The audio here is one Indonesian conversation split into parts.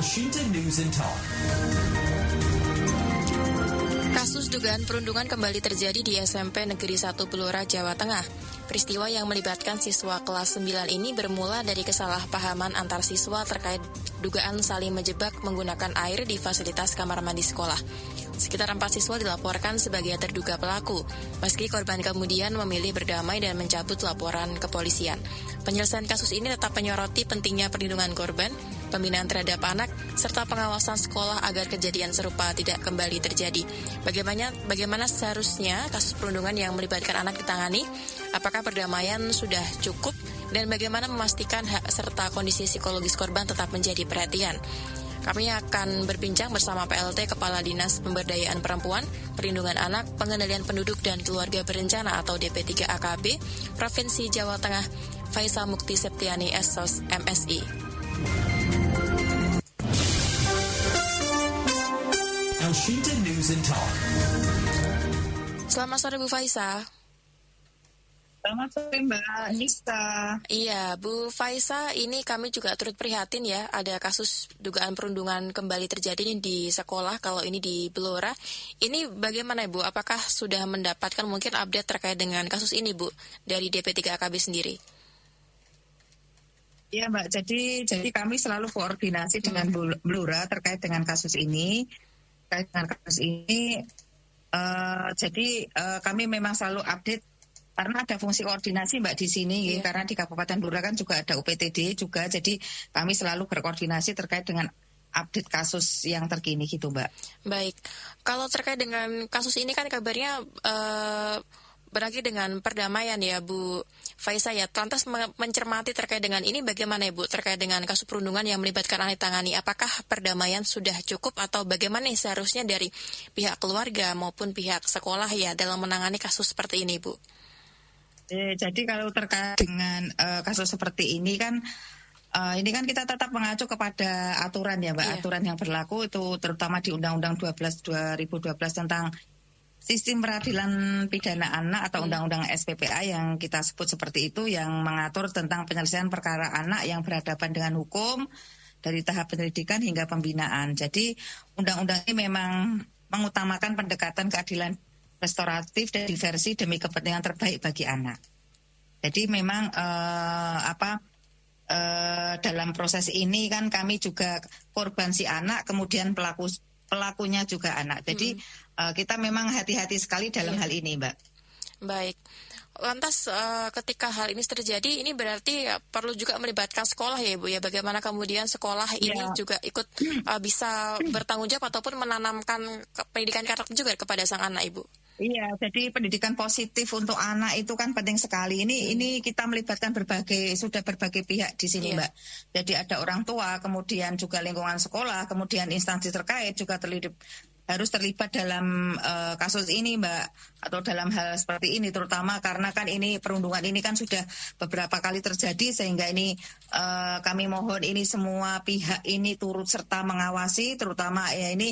Elshinta News and Talk. Kasus dugaan perundungan kembali terjadi di SMP Negeri 1 Blora, Jawa Tengah. Peristiwa yang melibatkan siswa kelas 9 ini bermula dari kesalahpahaman antar siswa terkait dugaan saling menjebak menggunakan air di fasilitas kamar mandi sekolah. Sekitar 4 siswa dilaporkan sebagai terduga pelaku, meski korban kemudian memilih berdamai dan mencabut laporan kepolisian. Penyelesaian kasus ini tetap menyoroti pentingnya perlindungan korban, pembinaan terhadap anak, serta pengawasan sekolah agar kejadian serupa tidak kembali terjadi. Bagaimana seharusnya kasus perundungan yang melibatkan anak ditangani? Apakah perdamaian sudah cukup? Dan bagaimana memastikan hak serta kondisi psikologis korban tetap menjadi perhatian? Kami akan berbincang bersama PLT Kepala Dinas Pemberdayaan Perempuan, Perlindungan Anak, Pengendalian Penduduk dan Keluarga Berencana atau DP3 AKB, Provinsi Jawa Tengah, Faisa Mukti Septiani SOS MSI. Elshinta News and Talk. Selamat sore Bu Faisa. Selamat sore Mbak Nista. Iya, Bu Faisa, ini kami juga turut prihatin ya, ada kasus dugaan perundungan kembali terjadi di sekolah, kalau ini di Blora. Ini bagaimana Bu? Apakah sudah mendapatkan mungkin update terkait dengan kasus ini Bu, dari DP3 AKB sendiri? Iya Mbak, jadi kami selalu koordinasi dengan Blora terkait dengan kasus ini. Kami memang selalu update karena ada fungsi koordinasi Mbak di sini, karena di Kabupaten Blora kan juga ada UPTD juga, jadi kami selalu berkoordinasi terkait dengan update kasus yang terkini gitu Mbak. Baik, kalau terkait dengan kasus ini kan kabarnya berakhir dengan perdamaian ya Bu Faisa ya. Lantas mencermati terkait dengan ini bagaimana ya Bu, terkait dengan kasus perundungan yang melibatkan anak ditangani, apakah perdamaian sudah cukup atau bagaimana seharusnya dari pihak keluarga maupun pihak sekolah ya dalam menangani kasus seperti ini Bu? Jadi kalau terkait dengan kasus seperti ini kan kita tetap mengacu kepada aturan ya Mbak, aturan yang berlaku itu terutama di Undang-Undang 12 2012 tentang Sistem Peradilan Pidana Anak atau Undang-Undang SPPA yang kita sebut seperti itu, yang mengatur tentang penyelesaian perkara anak yang berhadapan dengan hukum dari tahap penyelidikan hingga pembinaan. Jadi undang-undang ini memang mengutamakan pendekatan keadilan restoratif dan diversi demi kepentingan terbaik bagi anak. Jadi memang dalam proses ini kan kami juga korban si anak, kemudian pelakunya juga anak. Jadi kita memang hati-hati sekali dalam hal ini, Mbak. Baik. Lantas ketika hal ini terjadi, ini berarti perlu juga melibatkan sekolah ya Bu ya. Bagaimana kemudian sekolah ini juga ikut bisa bertanggung jawab ataupun menanamkan pendidikan karakter juga kepada sang anak Ibu. Iya, jadi pendidikan positif untuk anak itu kan penting sekali. Ini kita melibatkan berbagai pihak di sini, Mbak. Jadi ada orang tua, kemudian juga lingkungan sekolah, kemudian instansi terkait juga harus terlibat dalam kasus ini, Mbak, atau dalam hal seperti ini, terutama karena kan ini perundungan ini kan sudah beberapa kali terjadi, sehingga ini kami mohon ini semua pihak ini turut serta mengawasi, terutama ya ini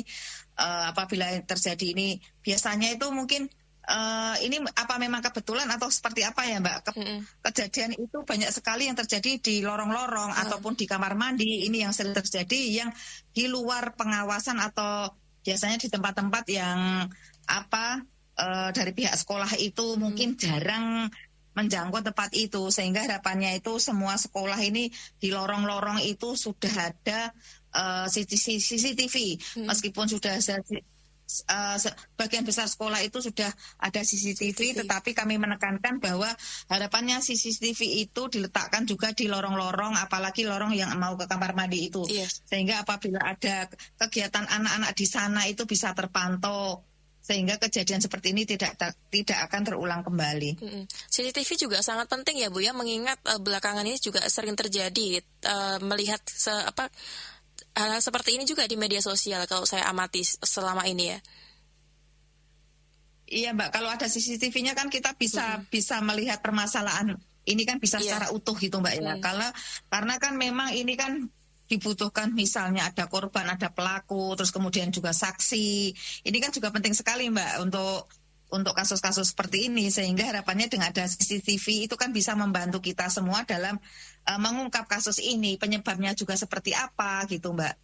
apabila terjadi ini biasanya itu mungkin ini apa memang kebetulan atau seperti apa ya Mbak? Kejadian itu banyak sekali yang terjadi di lorong-lorong ataupun di kamar mandi, ini yang sering terjadi yang di luar pengawasan atau biasanya di tempat-tempat yang dari pihak sekolah itu mungkin jarang menjangkau tempat itu, sehingga harapannya itu semua sekolah ini di lorong-lorong itu sudah ada CCTV, meskipun sudah bagian besar sekolah itu sudah ada CCTV, tetapi kami menekankan bahwa harapannya CCTV itu diletakkan juga di lorong-lorong, apalagi lorong yang mau ke kamar mandi itu, sehingga apabila ada kegiatan anak-anak di sana itu bisa terpantau, sehingga kejadian seperti ini tidak akan terulang kembali. CCTV juga sangat penting ya Bu ya, mengingat belakangan ini juga sering terjadi melihat hal seperti ini juga di media sosial kalau saya amati selama ini ya. Iya Mbak, kalau ada CCTV-nya kan kita bisa melihat permasalahan ini kan bisa secara utuh gitu Mbak ya. Karena kan memang ini kan dibutuhkan misalnya ada korban, ada pelaku, terus kemudian juga saksi. Ini kan juga penting sekali Mbak untuk kasus-kasus seperti ini, sehingga harapannya dengan ada CCTV itu kan bisa membantu kita semua dalam mengungkap kasus ini, penyebabnya juga seperti apa gitu Mbak.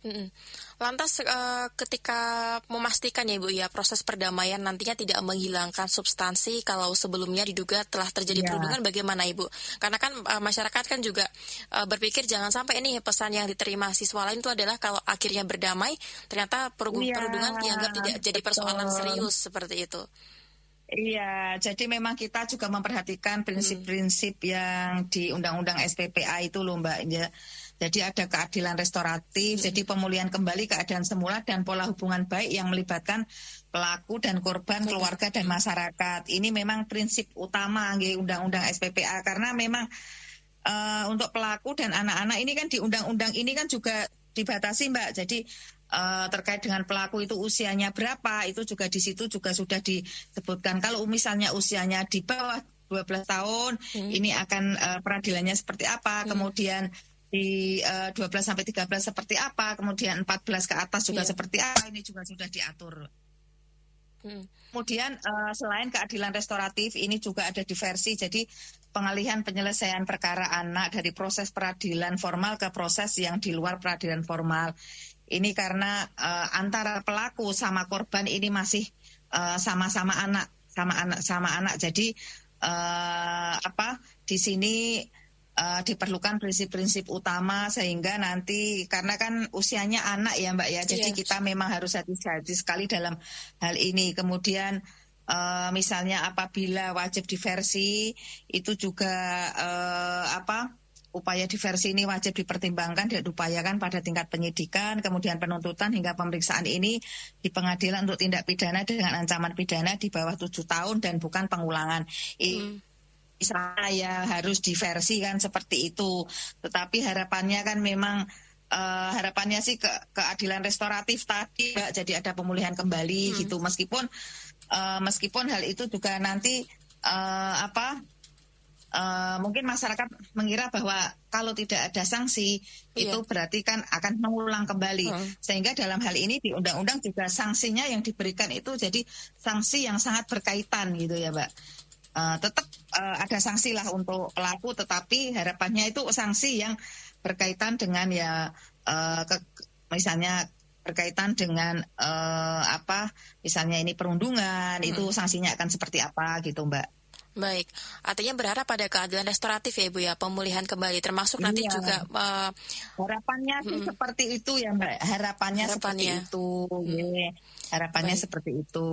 Mm-mm. Lantas ketika memastikan ya Ibu ya proses perdamaian nantinya tidak menghilangkan substansi kalau sebelumnya diduga telah terjadi perundungan, bagaimana Ibu? Karena kan masyarakat kan juga berpikir jangan sampai ini pesan yang diterima siswa lain itu adalah kalau akhirnya berdamai ternyata perundungan dianggap tidak jadi persoalan serius seperti itu. Iya, jadi memang kita juga memperhatikan prinsip-prinsip yang di Undang-Undang SPPA itu loh Mbak. Ya. Jadi ada keadilan restoratif, jadi pemulihan kembali keadaan semula dan pola hubungan baik yang melibatkan pelaku dan korban, keluarga dan masyarakat. Ini memang prinsip utama di Undang-Undang SPPA karena memang untuk pelaku dan anak-anak ini kan di Undang-Undang ini kan juga dibatasi Mbak. Jadi terkait dengan pelaku itu usianya berapa, itu juga di situ juga sudah disebutkan. Kalau misalnya usianya di bawah 12 tahun, ini akan peradilannya seperti apa, kemudian di 12 sampai 13 seperti apa, kemudian 14 ke atas juga seperti apa, ini juga sudah diatur. Kemudian selain keadilan restoratif, ini juga ada diversi, jadi pengalihan penyelesaian perkara anak dari proses peradilan formal ke proses yang di luar peradilan formal. Ini karena antara pelaku sama korban ini masih sama-sama anak, sama anak. Jadi di sini diperlukan prinsip-prinsip utama sehingga nanti karena kan usianya anak ya Mbak ya, jadi kita memang harus hati-hati sekali dalam hal ini. Kemudian misalnya apabila wajib diversi itu juga upaya diversi ini wajib dipertimbangkan dan diupayakan pada tingkat penyidikan, kemudian penuntutan hingga pemeriksaan ini di pengadilan untuk tindak pidana dengan ancaman pidana di bawah 7 tahun dan bukan pengulangan. Saya harus diversi kan seperti itu. Tetapi harapannya kan memang harapannya sih keadilan restoratif tadi, jadi ada pemulihan kembali gitu. Meskipun hal itu juga nanti mungkin masyarakat mengira bahwa kalau tidak ada sanksi itu berarti kan akan mengulang kembali. Sehingga dalam hal ini di undang-undang juga sanksinya yang diberikan itu jadi sanksi yang sangat berkaitan gitu ya Mbak. Tetap ada sanksi lah untuk pelaku, tetapi harapannya itu sanksi yang berkaitan dengan misalnya berkaitan dengan misalnya ini perundungan, itu sanksinya akan seperti apa gitu Mbak. Baik, artinya berharap pada keadilan restoratif ya Ibu ya, pemulihan kembali termasuk nanti juga harapannya sih seperti itu ya Mbak, harapannya seperti itu, harapannya seperti itu.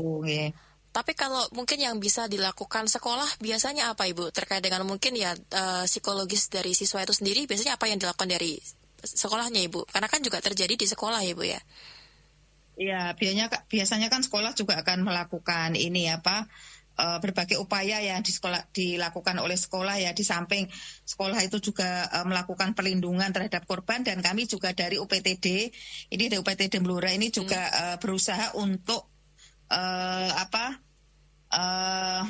Tapi kalau mungkin yang bisa dilakukan sekolah biasanya apa Ibu terkait dengan mungkin ya psikologis dari siswa itu sendiri, biasanya apa yang dilakukan dari sekolahnya Ibu? Karena kan juga terjadi di sekolah ya Ibu ya. Iya, biasanya kan sekolah juga akan melakukan ini berbagai upaya yang dilakukan oleh sekolah ya, di samping sekolah itu juga melakukan perlindungan terhadap korban, dan kami juga dari UPTD, ini dari UPTD Blora ini juga berusaha untuk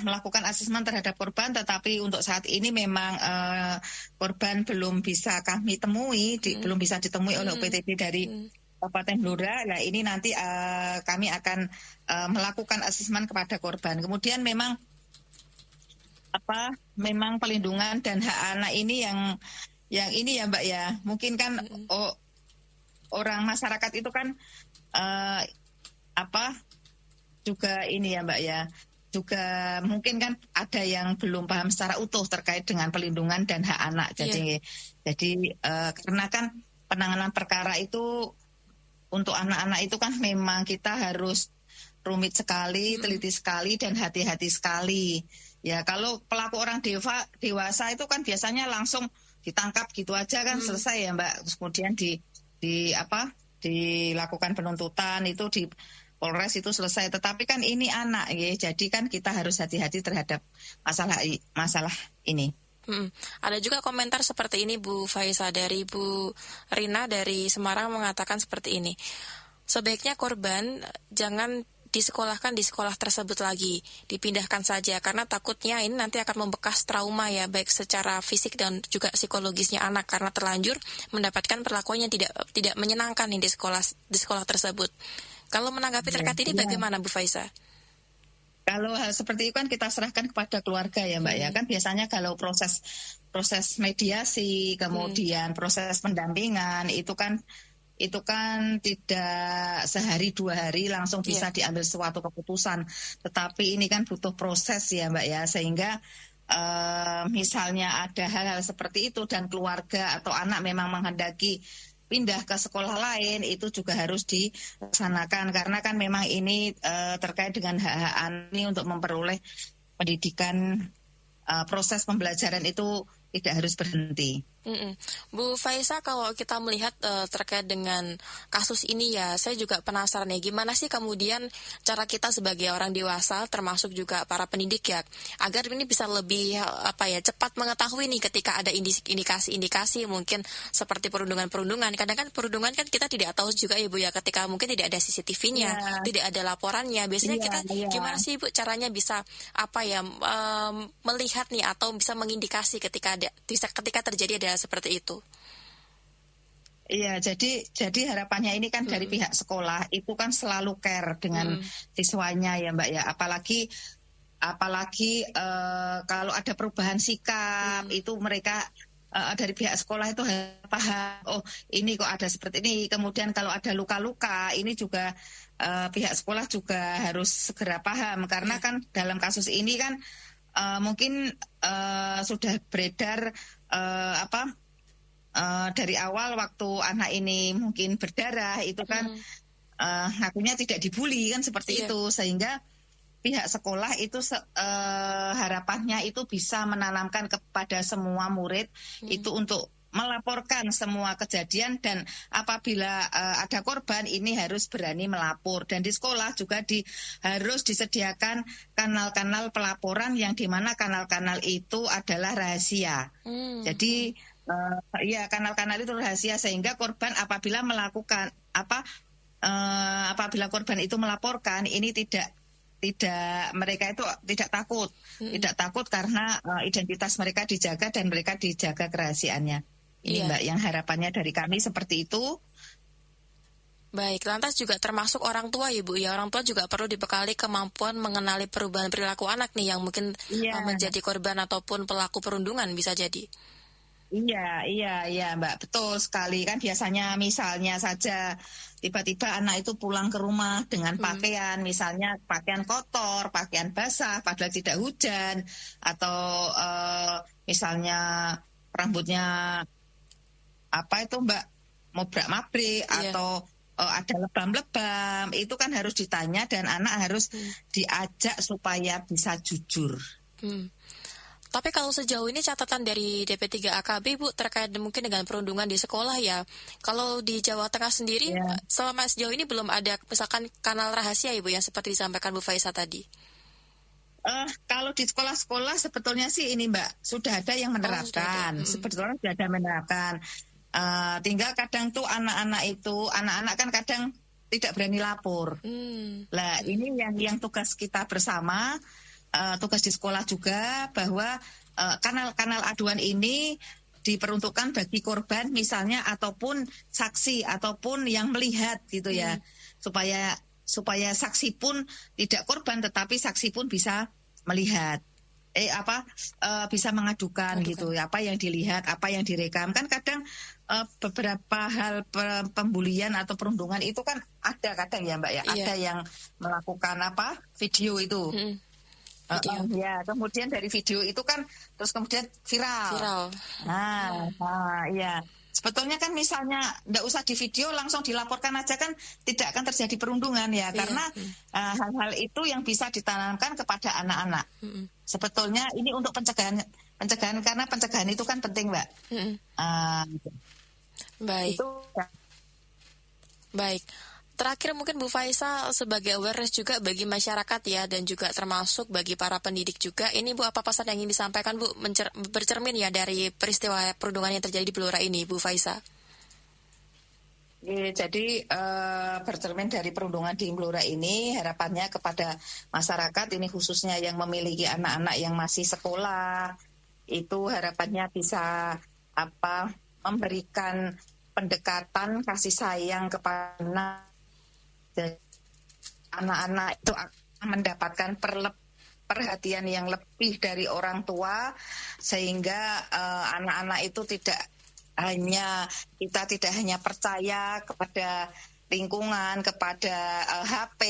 melakukan asesmen terhadap korban, tetapi untuk saat ini memang korban belum bisa kami temui, belum bisa ditemui oleh UPTD dari Kabupaten Blora. Nah ini nanti kami akan melakukan asesmen kepada korban. Kemudian memang pelindungan dan hak anak ini yang ini ya Mbak ya, mungkin kan orang masyarakat itu kan juga ini ya Mbak ya, juga mungkin kan ada yang belum paham secara utuh terkait dengan pelindungan dan hak anak. Jadi karena kan penanganan perkara itu untuk anak-anak itu kan memang kita harus rumit sekali, teliti sekali, dan hati-hati sekali. Ya kalau pelaku orang dewasa itu kan biasanya langsung ditangkap gitu aja kan selesai ya Mbak. Kemudian dilakukan penuntutan itu di Polres itu selesai. Tetapi kan ini anak ya, jadi kan kita harus hati-hati terhadap masalah ini. Ada juga komentar seperti ini Bu Faiza, dari Bu Rina dari Semarang mengatakan seperti ini. Sebaiknya korban jangan disekolahkan di sekolah tersebut lagi, dipindahkan saja karena takutnya ini nanti akan membekas trauma ya, baik secara fisik dan juga psikologisnya anak karena terlanjur mendapatkan perlakuan yang tidak menyenangkan di sekolah tersebut. Kalau menanggapi terkait ini bagaimana Bu Faiza? Kalau hal seperti itu kan kita serahkan kepada keluarga ya Mbak ya. Kan biasanya kalau proses mediasi, kemudian proses pendampingan itu kan itu kan tidak sehari 2 hari langsung bisa diambil suatu keputusan, tetapi ini kan butuh proses ya Mbak ya, sehingga misalnya ada hal-hal seperti itu dan keluarga atau anak memang menghendaki pindah ke sekolah lain, itu juga harus dilaksanakan karena kan memang ini terkait dengan hak-hak anak ini untuk memperoleh pendidikan, proses pembelajaran itu tidak harus berhenti. Bu Faiza, kalau kita melihat terkait dengan kasus ini ya, saya juga penasaran ya, gimana sih kemudian cara kita sebagai orang dewasa, termasuk juga para pendidik ya, agar ini bisa lebih cepat mengetahui nih ketika ada indikasi-indikasi mungkin seperti perundungan-perundungan. Kadang kan perundungan kan kita tidak tahu juga ya Bu ya, ketika mungkin tidak ada CCTV-nya, tidak ada laporannya. Biasanya kita gimana sih Bu caranya bisa melihat nih atau bisa mengindikasi ketika terjadi ada seperti itu? Iya, jadi harapannya ini kan dari pihak sekolah itu kan selalu care dengan siswanya ya Mbak ya, apalagi kalau ada perubahan sikap itu mereka dari pihak sekolah itu paham, oh ini kok ada seperti ini. Kemudian kalau ada luka-luka ini juga pihak sekolah juga harus segera paham karena kan dalam kasus ini kan mungkin sudah beredar dari awal waktu anak ini mungkin berdarah itu kan ngakunya tidak dibully kan seperti itu, sehingga pihak sekolah itu harapannya itu bisa menanamkan kepada semua murid itu untuk melaporkan semua kejadian, dan apabila ada korban ini harus berani melapor, dan di sekolah juga harus disediakan kanal-kanal pelaporan yang dimana kanal-kanal itu adalah rahasia. Jadi kanal-kanal itu rahasia sehingga korban apabila melakukan apabila korban itu melaporkan ini tidak mereka itu tidak takut karena identitas mereka dijaga dan mereka dijaga kerahasiaannya. Ini Mbak yang harapannya dari kami seperti itu. Baik, lantas juga termasuk orang tua ya Bu ya, orang tua juga perlu dibekali kemampuan mengenali perubahan perilaku anak nih yang mungkin menjadi korban ataupun pelaku perundungan bisa jadi. Iya Mbak, betul sekali. Kan biasanya misalnya saja tiba-tiba anak itu pulang ke rumah dengan pakaian, misalnya pakaian kotor, pakaian basah padahal tidak hujan, atau misalnya rambutnya Mbak, mobrak-mabrik atau ada lebam-lebam, itu kan harus ditanya dan anak harus diajak supaya bisa jujur. Tapi kalau sejauh ini catatan dari DP3AKB Bu terkait mungkin dengan perundungan di sekolah ya, kalau di Jawa Tengah sendiri selama sejauh ini belum ada misalkan kanal rahasia ya Bu yang seperti disampaikan Bu Faiza tadi. Kalau di sekolah-sekolah sebetulnya sih ini Mbak sudah ada yang menerapkan, sebetulnya sudah ada menerapkan. Tinggal kadang tuh anak-anak kan kadang tidak berani lapor. Lah ini yang tugas kita bersama, tugas di sekolah juga, bahwa kanal-kanal aduan ini diperuntukkan bagi korban misalnya ataupun saksi ataupun yang melihat gitu ya, supaya saksi pun tidak korban tetapi saksi pun bisa melihat bisa mengadukan gitu, apa yang dilihat, apa yang direkam. Kan kadang beberapa hal pembulian atau perundungan itu kan ada kadang ya Mbak ya, ada yang melakukan video itu. Ya, kemudian dari video itu kan terus kemudian viral. Nah, sebetulnya kan misalnya nggak usah di video, langsung dilaporkan aja kan tidak akan terjadi perundungan ya, karena hal-hal itu yang bisa ditanamkan kepada anak-anak. Sebetulnya ini untuk pencegahan karena pencegahan itu kan penting Mbak. Baik. Baik. Terakhir mungkin Bu Faiza sebagai awareness juga bagi masyarakat ya, dan juga termasuk bagi para pendidik juga. Ini Bu, apa pesan yang ingin disampaikan Bu bercermin ya dari peristiwa perundungan yang terjadi di Blora ini Bu Faiza? Jadi bercermin dari perundungan di Blora ini, harapannya kepada masyarakat ini khususnya yang memiliki anak-anak yang masih sekolah, itu harapannya bisa memberikan pendekatan kasih sayang kepada anak-anak itu akan mendapatkan perhatian yang lebih dari orang tua, sehingga anak-anak itu tidak kita tidak hanya percaya kepada lingkungan, kepada HP,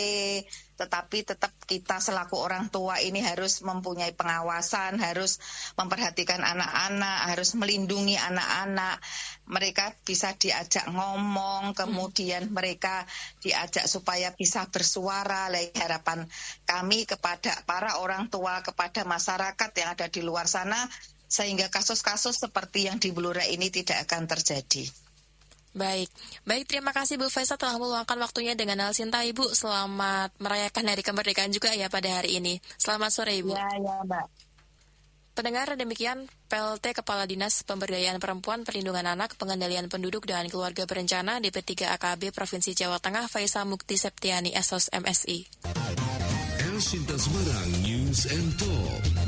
tetapi tetap kita selaku orang tua ini harus mempunyai pengawasan, harus memperhatikan anak-anak, harus melindungi anak-anak. Mereka bisa diajak ngomong, kemudian mereka diajak supaya bisa bersuara. Harapan kami kepada para orang tua, kepada masyarakat yang ada di luar sana, sehingga kasus-kasus seperti yang di Blora ini tidak akan terjadi. Baik, terima kasih Bu Faiza telah meluangkan waktunya dengan Al Sinta Ibu. Selamat merayakan Hari Kemerdekaan juga ya pada hari ini. Selamat sore Ibu. Ya Mbak. Pendengar, demikian PLT Kepala Dinas Pemberdayaan Perempuan, Perlindungan Anak, Pengendalian Penduduk dan Keluarga Berencana DP3 AKB Provinsi Jawa Tengah Faiza Mukti Septiani SOS MSI. El Sinta Semarang News and Talk.